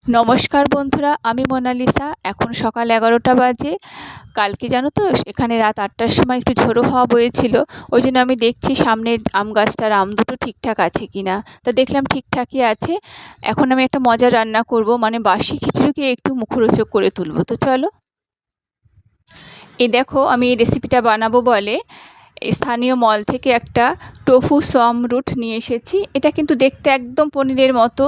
নমস্কার বন্ধুরা, আমি মোনালিসা। এখন সকাল 11টা বাজে। কালকে জানো তো এখানে রাত 8টার সময় একটু ঝোড়ো হাওয়া বয়েছিল। ওই জন্য আমি দেখছি সামনের আম গাছটার আম দুটো ঠিকঠাক আছে কিনা। তা দেখলাম ঠিকঠাকই আছে। এখন আমি একটা মজার রান্না করব, মানে বাসি খিচুড়িকে একটু মুখরোচক করে তুলবো। তো চলো। এই দেখো, আমি এই রেসিপিটা বানাবো বলে স্থানীয় মল থেকে একটা টোফু সম রুট নিয়ে এসেছি। এটা কিন্তু দেখতে একদম পনিরের মতো,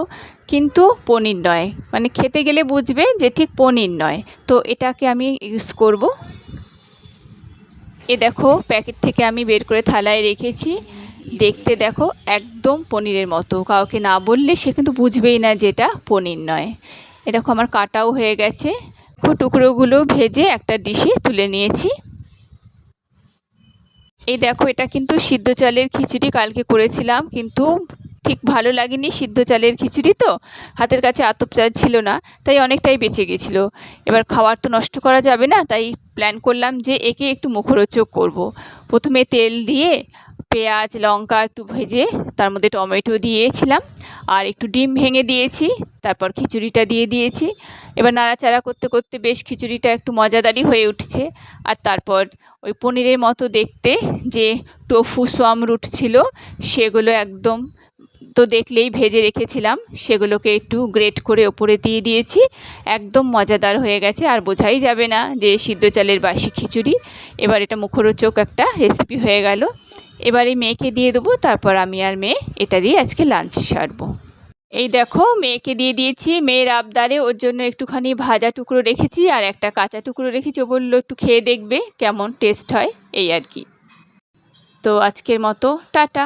কিন্তু পনির নয়, মানে খেতে গেলে বুঝবে যে ঠিক পনির নয়। তো এটাকে আমি ইউজ করব। এ দেখো, প্যাকেট থেকে আমি বের করে থালায় রেখেছি। দেখতে দেখো একদম পনিরের মতো, কাউকে না বললে সে কিন্তু বুঝবেই না যেটা পনির নয়। এ দেখো, আমার কাটাও হয়ে গেছে। টুকরোগুলো ভেজে একটা ডিশে তুলে নিয়েছি। এই দেখো, এটা কিন্তু সিদ্ধ চালের খিচুড়ি কালকে করেছিলাম, কিন্তু ঠিক ভালো লাগেনি। সিদ্ধ চালের খিচুড়ি তো হাতের কাছে আতপ চাল ছিল না, তাই অনেকটাই বেঁচে গেছিলো। এবার খাবার তো নষ্ট করা যাবে না, তাই প্ল্যান করলাম যে একে একটু মুখরোচক করব। প্রথমে তেল দিয়ে পেঁয়াজ লঙ্কা একটু ভেজে তার মধ্যে টমেটো দিয়েছিলাম, আর একটু ডিম ভেঙে দিয়েছি। তারপর খিচুড়িটা দিয়ে দিয়েছি। এবার নাড়াচাড়া করতে করতে বেশ খিচুড়িটা একটু মজাদারই হয়ে উঠছে। আর তারপর ওই পনিরের মতো দেখতে যে টোফু সম রুট ছিল, সেগুলো একদম তো দেখলেই ভেজে রেখেছিলাম, সেগুলোকে একটু গ্রেট করে ওপরে দিয়ে দিয়েছি। একদম মজাদার হয়ে গেছে, আর বোঝাই যাবে না যে সিদ্ধ চালের বাসি খিচুড়ি। এবার এটা মুখরোচক একটা রেসিপি হয়ে গেল। এবার এই মেয়েকে দিয়ে দেবো, তারপর আমি আর মেয়ে এটা দিয়ে আজকে লাঞ্চ সারবো। এই দেখো, মেয়েকে দিয়ে দিয়েছি। মেয়ের আবদারে ওর জন্য একটুখানি ভাজা টুকরো রেখেছি আর একটা কাঁচা টুকরো রেখেছি। ও বললো একটু খেয়ে দেখবে কেমন টেস্ট হয়, এই আর কি। তো আজকের মতো টাটা।